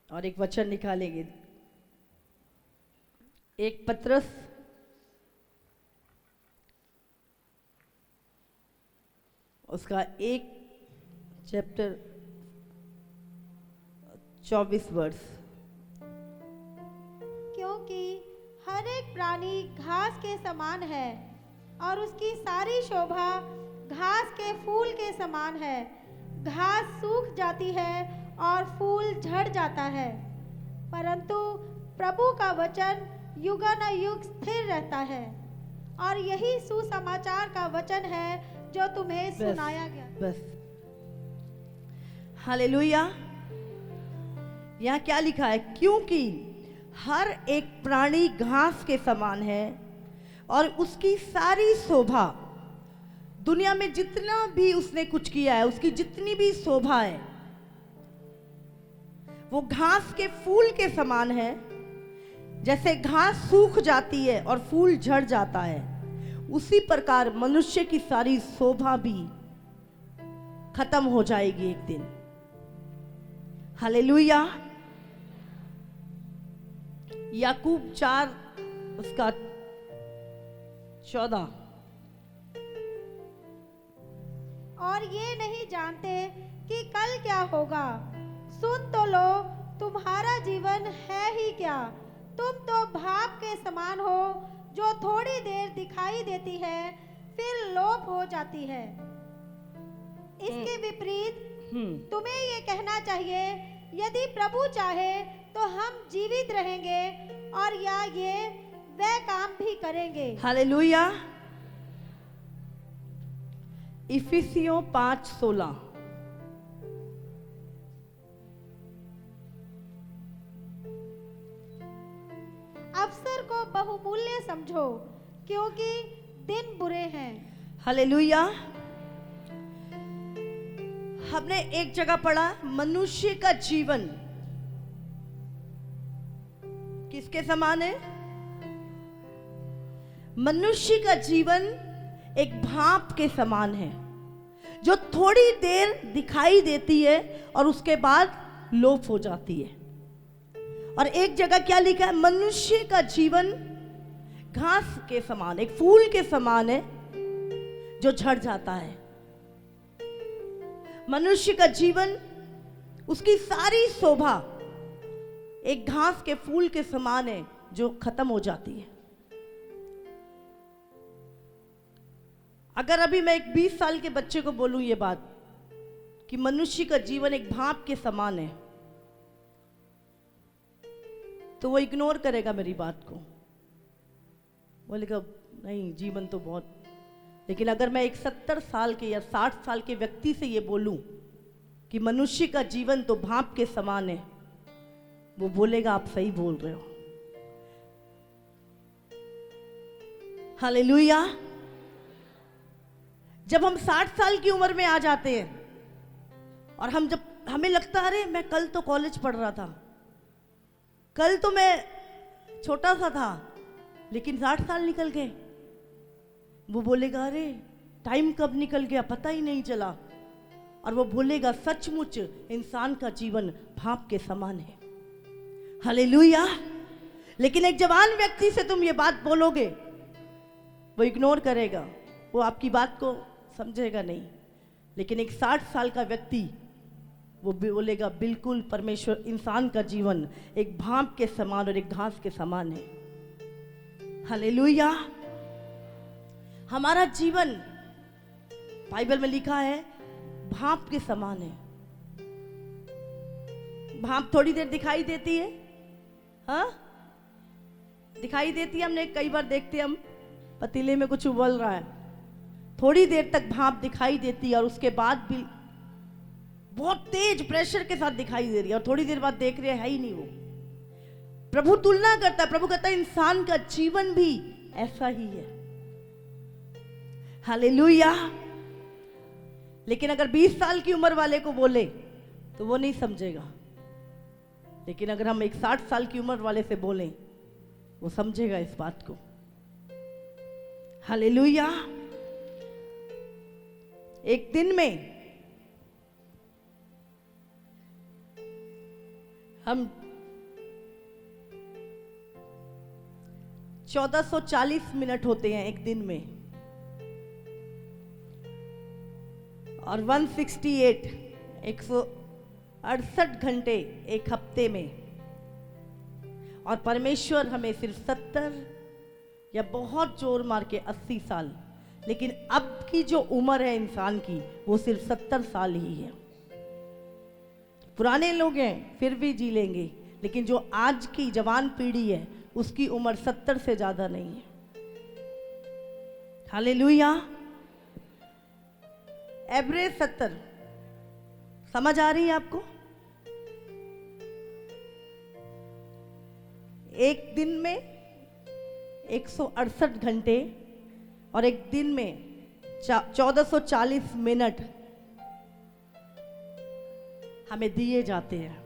और एक वचन निकालेंगे। एक पत्रस उसका 1 चैप्टर 24 वर्ष। क्योंकि हर एक प्राणी घास के समान है और उसकी सारी शोभा घास के फूल के समान है। घास सूख जाती है और फूल झड़ जाता है, परंतु प्रभु का वचन युगानुयुग स्थिर रहता है। और यही सुसमाचार का वचन है जो तुम्हें सुनाया गया। बस हालेलुया। यहाँ क्या लिखा है? क्योंकि हर एक प्राणी घास के समान है और उसकी सारी शोभा, दुनिया में जितना भी उसने कुछ किया है, उसकी जितनी भी शोभा है, वो घास के फूल के समान है। जैसे घास सूख जाती है और फूल झड़ जाता है, उसी प्रकार मनुष्य की सारी शोभा भी खत्म हो जाएगी एक दिन। हालेलुया। याकूब 4 उसका 14। और ये नहीं जानते कि कल क्या होगा। सुन तो लो, तुम्हारा जीवन है ही क्या। तुम तो भाप के समान हो जो थोड़ी देर दिखाई देती है फिर लोप हो जाती है। इसके विपरीत तुम्हें ये कहना चाहिए, यदि प्रभु चाहे तो हम जीवित रहेंगे और या ये वह काम भी करेंगे। हालेलुया। इफिसियों 5:16। अवसर को बहुमूल्य समझो, क्योंकि दिन बुरे हैं। हालेलुया। हमने एक जगह पढ़ा, मनुष्य का जीवन किसके समान है? मनुष्य का जीवन एक भाप के समान है जो थोड़ी देर दिखाई देती है और उसके बाद लोप हो जाती है। और एक जगह क्या लिखा है? मनुष्य का जीवन घास के समान, एक फूल के समान है जो झड़ जाता है। मनुष्य का जीवन, उसकी सारी शोभा एक घास के फूल के समान है जो खत्म हो जाती है। अगर अभी मैं एक 20 साल के बच्चे को बोलूं ये बात कि मनुष्य का जीवन एक भाप के समान है, तो वो इग्नोर करेगा मेरी बात को, बोलेगा नहीं जीवन तो बहुत। लेकिन अगर मैं एक 70 साल के या 60 साल के व्यक्ति से ये बोलूं कि मनुष्य का जीवन तो भाप के समान है, वो बोलेगा आप सही बोल रहे हो। हालेलुया। जब हम 60 साल की उम्र में आ जाते हैं और हमें लगता है अरे मैं कल तो कॉलेज पढ़ रहा था, कल तो मैं छोटा सा था, लेकिन 60 साल निकल गए। वो बोलेगा अरे टाइम कब निकल गया पता ही नहीं चला। और वो बोलेगा सचमुच इंसान का जीवन भाप के समान है। हालेलुया। लेकिन एक जवान व्यक्ति से तुम ये बात बोलोगे, वो इग्नोर करेगा, वो आपकी बात को समझेगा नहीं। लेकिन एक 60 साल का व्यक्ति वो बोलेगा बिल्कुल परमेश्वर, इंसान का जीवन एक भाप के समान और एक घास के समान है। हालेलुया। हमारा जीवन बाइबल में लिखा है भाप के समान है। भाप थोड़ी देर दिखाई देती है, हाँ दिखाई देती है। हमने कई बार देखते हैं, हम पतीले में कुछ उबल रहा है, थोड़ी देर तक भाप दिखाई देती है और उसके बाद भी बहुत तेज प्रेशर के साथ दिखाई दे रही है और थोड़ी देर बाद देख रहे है ही नहीं वो। प्रभु तुलना करता है, प्रभु कहता है इंसान का जीवन भी ऐसा ही है। हालेलुया। लेकिन अगर 20 साल की उम्र वाले को बोले तो वो नहीं समझेगा, लेकिन अगर हम एक 60 साल की उम्र वाले से बोलें वो समझेगा इस बात को। हालेलुया। एक दिन में हम 1440 मिनट होते हैं एक दिन में, और 168 168 घंटे एक हफ्ते में, और परमेश्वर हमें सिर्फ 70 या बहुत जोर मार के 80 साल, लेकिन अब की जो उम्र है इंसान की वो सिर्फ 70 साल ही है। पुराने लोग हैं फिर भी जी लेंगे, लेकिन जो आज की जवान पीढ़ी है उसकी उम्र 70 से ज्यादा नहीं है। हालेलुया। एवरेज 70। समझ आ रही है आपको? एक दिन में 168 घंटे और एक दिन में 1440 मिनट हमें दिए जाते हैं।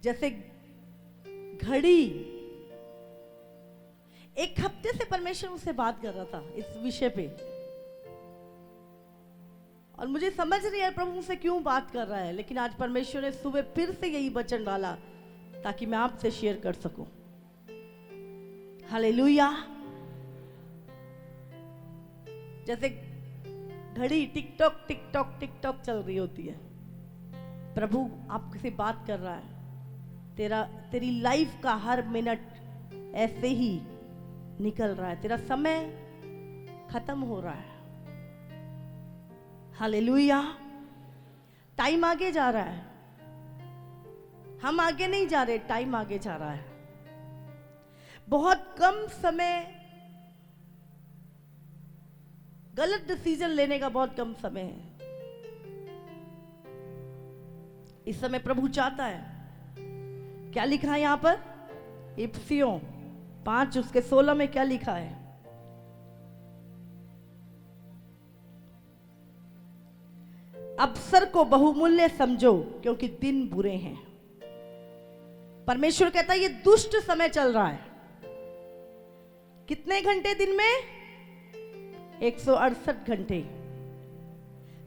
जैसे घड़ी, एक हफ्ते से परमेश्वर मुझसे बात कर रहा था इस विषय पे, और मुझे समझ नहीं है प्रभु मुझसे क्यों बात कर रहा है, लेकिन आज परमेश्वर ने सुबह फिर से यही वचन डाला ताकि मैं आपसे शेयर कर सकूं। हालेलुया। जैसे घड़ी tick tock tick tock tick tock चल रही होती है, प्रभु आपसे बात कर रहा है, तेरी लाइफ का हर मिनट ऐसे ही निकल रहा है, तेरा समय खत्म हो रहा है। हालेलुया। टाइम आगे जा रहा है, हम आगे नहीं जा रहे, टाइम आगे जा रहा है। बहुत कम समय, गलत डिसीजन लेने का बहुत कम समय है। इस समय प्रभु चाहता है, क्या लिखा है यहां पर? इफिसियों 5 उसके 16 में क्या लिखा है? अवसर को बहुमूल्य समझो क्योंकि दिन बुरे हैं। परमेश्वर कहता है ये दुष्ट समय चल रहा है। कितने घंटे दिन में? 168 घंटे,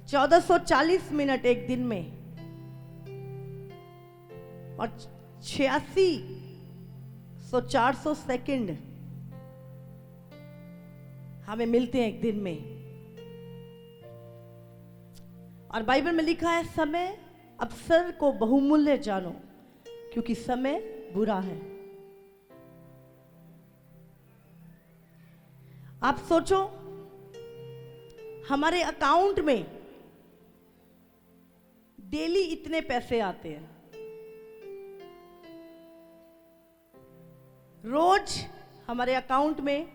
1440 मिनट एक दिन में, और 400 सेकंड हमें मिलते हैं एक दिन में। और बाइबल में लिखा है, समय अवसर को बहुमूल्य जानो क्योंकि समय बुरा है। आप सोचो, हमारे अकाउंट में डेली इतने पैसे आते हैं, रोज हमारे अकाउंट में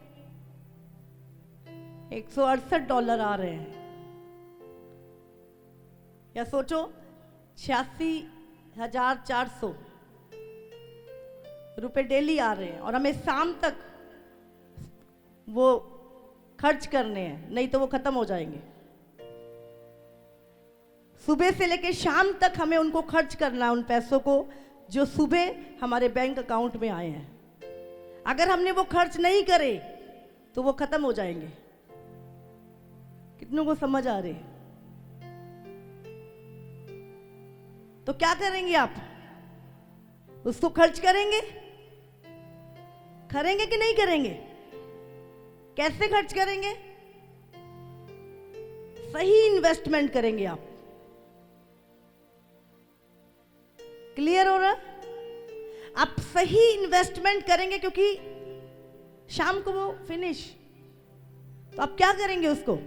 $168 आ रहे हैं, या सोचो 86,400 रुपए डेली आ रहे हैं, और हमें शाम तक वो खर्च करने हैं, नहीं तो वो खत्म हो जाएंगे। सुबह से लेकर शाम तक हमें उनको खर्च करना है, उन पैसों को जो सुबह हमारे बैंक अकाउंट में आए हैं। अगर हमने वो खर्च नहीं करे तो वो खत्म हो जाएंगे। कितनों को समझ आ रही है? तो क्या करेंगे आप? उसको खर्च करेंगे कि नहीं करेंगे? कैसे खर्च करेंगे? सही इन्वेस्टमेंट करेंगे आप। क्लियर हो रहा? आप सही इन्वेस्टमेंट करेंगे क्योंकि शाम को वो फिनिश, तो आप क्या करेंगे? उसको,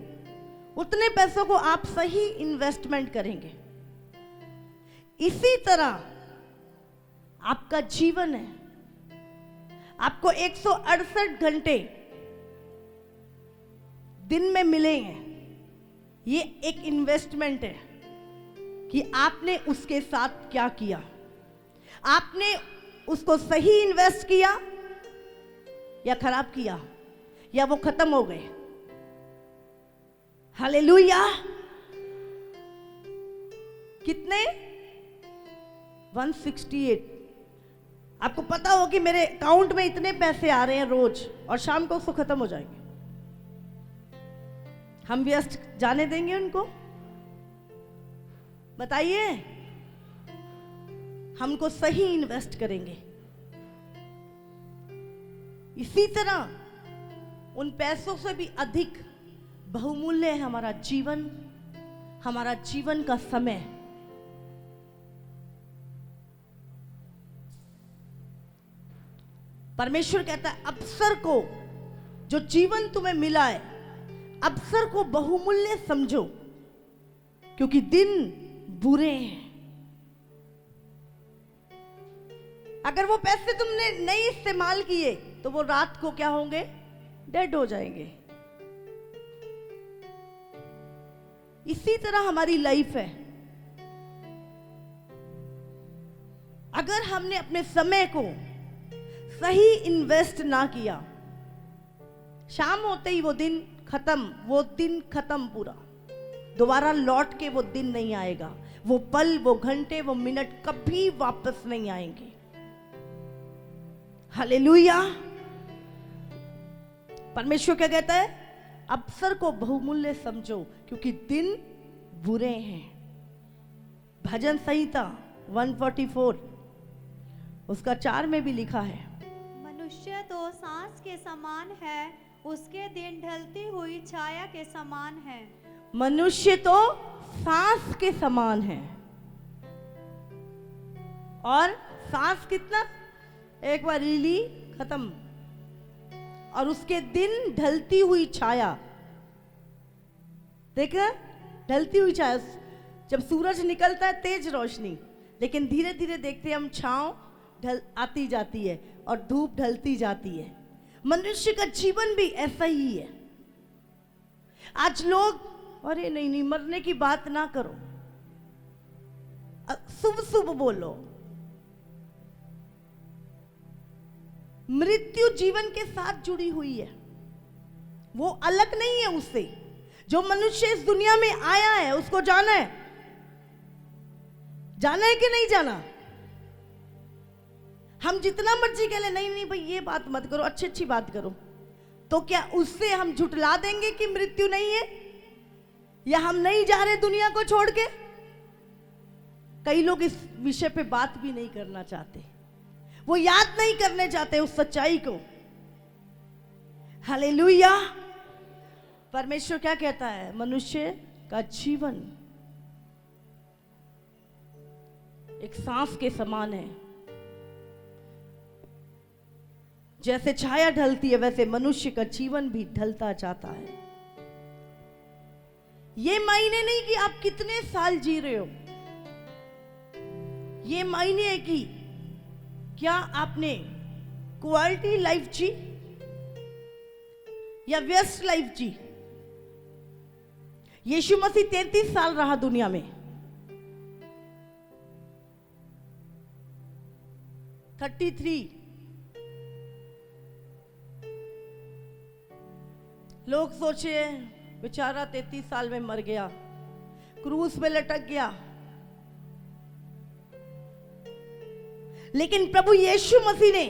उतने पैसों को आप सही इन्वेस्टमेंट करेंगे। इसी तरह आपका जीवन है। आपको 168 घंटे दिन में मिलेंगे। ये एक इन्वेस्टमेंट है कि आपने उसके साथ क्या किया। आपने उसको सही इन्वेस्ट किया या खराब किया, या वो खत्म हो गए। हालेलुया। कितने? 168। आपको पता हो कि मेरे अकाउंट में इतने पैसे आ रहे हैं रोज, और शाम को उसको खत्म हो जाएंगे। हम व्यस्त जाने देंगे उनको? बताइए। हमको सही इन्वेस्ट करेंगे। इसी तरह उन पैसों से भी अधिक बहुमूल्य है हमारा जीवन का समय। परमेश्वर कहता है अवसर को, जो जीवन तुम्हें मिला है, अवसर को बहुमूल्य समझो, क्योंकि दिन बुरे हैं। अगर वो पैसे तुमने नहीं इस्तेमाल किए तो वो रात को क्या होंगे? डेड हो जाएंगे। इसी तरह हमारी लाइफ है। अगर हमने अपने समय को सही इन्वेस्ट ना किया, शाम होते ही वो दिन खत्म पूरा, दोबारा लौट के वो दिन नहीं आएगा। वो पल, वो घंटे, वो मिनट कभी वापस नहीं आएंगे। हालेलुया। परमेश्वर क्या कहता है? अवसर को बहुमूल्य समझो, क्योंकि दिन बुरे हैं। भजन संहिता 144 उसका 4 में भी लिखा है, मनुष्य तो सांस के समान है, उसके दिन ढलती हुई छाया के समान है। मनुष्य तो सांस के समान है। और सांस कितना? एक बार ली खत्म। और उसके दिन ढलती हुई छाया, देखा? ढलती हुई छाया। जब सूरज निकलता है तेज रोशनी, लेकिन धीरे धीरे देखते हैं हम छांव आती जाती है और धूप ढलती जाती है। मनुष्य का जीवन भी ऐसा ही है। आज लोग, अरे नहीं मरने की बात ना करो, शुभ शुभ बोलो। मृत्यु जीवन के साथ जुड़ी हुई है, वो अलग नहीं है उससे। जो मनुष्य इस दुनिया में आया है उसको जाना है कि नहीं जाना? हम जितना मर्जी कह ले, नहीं भाई ये बात मत करो, अच्छी बात करो, तो क्या उससे हम झुटला देंगे कि मृत्यु नहीं है, या हम नहीं जा रहे दुनिया को छोड़ के? कई लोग इस विषय पे बात भी नहीं करना चाहते, वो याद नहीं करने चाहते उस सच्चाई को। हालेलुया। परमेश्वर क्या कहता है? मनुष्य का जीवन एक सांस के समान है। जैसे छाया ढलती है, वैसे मनुष्य का जीवन भी ढलता जाता है। ये मायने नहीं कि आप कितने साल जी रहे हो, ये मायने है कि क्या आपने क्वालिटी लाइफ जी या व्यस्त लाइफ जी। यीशु मसीह 33 साल रहा दुनिया में। 33। लोग सोचे बेचारा 33 साल में मर गया, क्रूस पे लटक गया, लेकिन प्रभु यीशु मसीह ने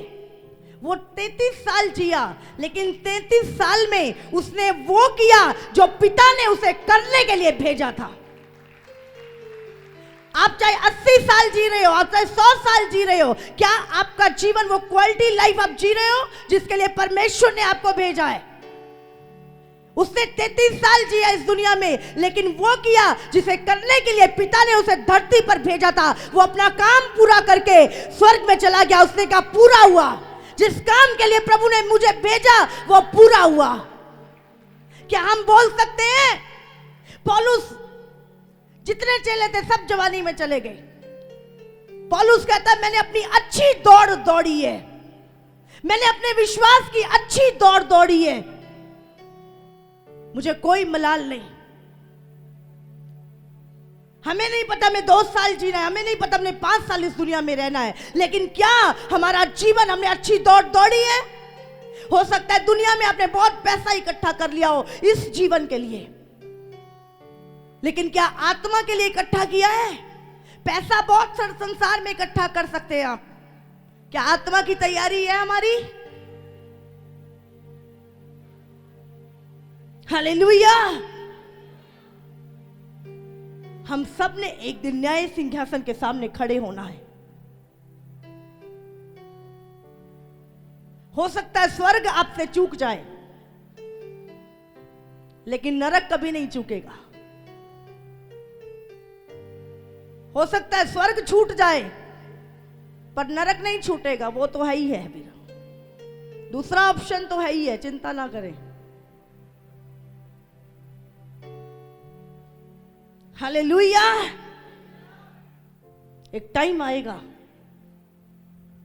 वो 33 साल जिया, लेकिन 33 साल में उसने वो किया जो पिता ने उसे करने के लिए भेजा था। आप चाहे 80 साल जी रहे हो, आप चाहे 100 साल जी रहे हो, क्या आपका जीवन वो क्वालिटी लाइफ आप जी रहे हो जिसके लिए परमेश्वर ने आपको भेजा है? उसने 33 साल जिया इस दुनिया में, लेकिन वो किया जिसे करने के लिए पिता ने उसे धरती पर भेजा था। वो अपना काम पूरा करके स्वर्ग में चला गया। उसने कहा पूरा हुआ। जिस काम के लिए प्रभु ने मुझे भेजा वो पूरा हुआ। क्या हम बोल सकते हैं पौलुस जितने चेले थे सब जवानी में चले गए? पौलुस कहता है मैंने अपनी अच्छी दौड़ दौड़ी है, मैंने अपने विश्वास की अच्छी दौड़ दौड़ी है, मुझे कोई मलाल नहीं। हमें नहीं पता हमें 2 साल जीना है, हमें नहीं पता हमने 5 साल इस दुनिया में रहना है, लेकिन क्या हमारा जीवन हमने अच्छी दौड़ दौड़ी है? हो सकता है दुनिया में आपने बहुत पैसा इकट्ठा कर लिया हो इस जीवन के लिए, लेकिन क्या आत्मा के लिए इकट्ठा किया है? पैसा बहुत संसार में इकट्ठा कर सकते हैं आप, क्या आत्मा की तैयारी है हमारी? हालेलुया। हम सब ने एक दिन न्याय सिंहासन के सामने खड़े होना है। हो सकता है स्वर्ग आपसे चूक जाए, लेकिन नरक कभी नहीं चूकेगा। हो सकता है स्वर्ग छूट जाए, पर नरक नहीं छूटेगा, वो तो है ही है। फिर दूसरा ऑप्शन तो है ही है, चिंता ना करें। हालेलुया। एक टाइम आएगा,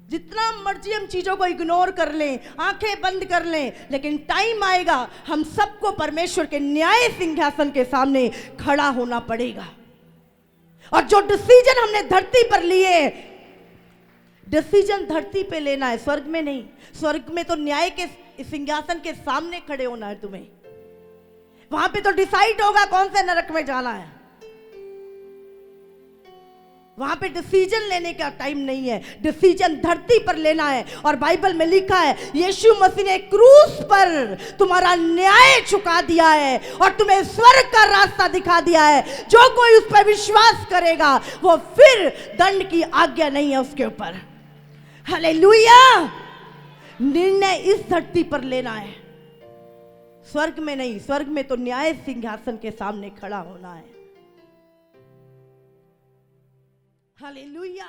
जितना मर्जी हम चीजों को इग्नोर कर लें, आंखें बंद कर लें, लेकिन टाइम आएगा हम सबको परमेश्वर के न्याय सिंहासन के सामने खड़ा होना पड़ेगा। और जो डिसीजन हमने धरती पर लिए, डिसीजन धरती पे लेना है, स्वर्ग में नहीं। स्वर्ग में तो न्याय के सिंहासन के सामने खड़े होना है तुम्हें। वहां पे तो डिसाइड होगा कौन से नरक में जाना है। वहां पे डिसीजन लेने का टाइम नहीं है, डिसीजन धरती पर लेना है। और बाइबल में लिखा है, यीशु मसीह ने क्रूस पर तुम्हारा न्याय चुका दिया है और तुम्हें स्वर्ग का रास्ता दिखा दिया है। जो कोई उस पर विश्वास करेगा वो फिर दंड की आज्ञा नहीं है उसके ऊपर। हालेलुया। निर्णय इस धरती पर लेना है, स्वर्ग में नहीं। स्वर्ग में तो न्याय सिंहासन के सामने खड़ा होना है। हालेलुया।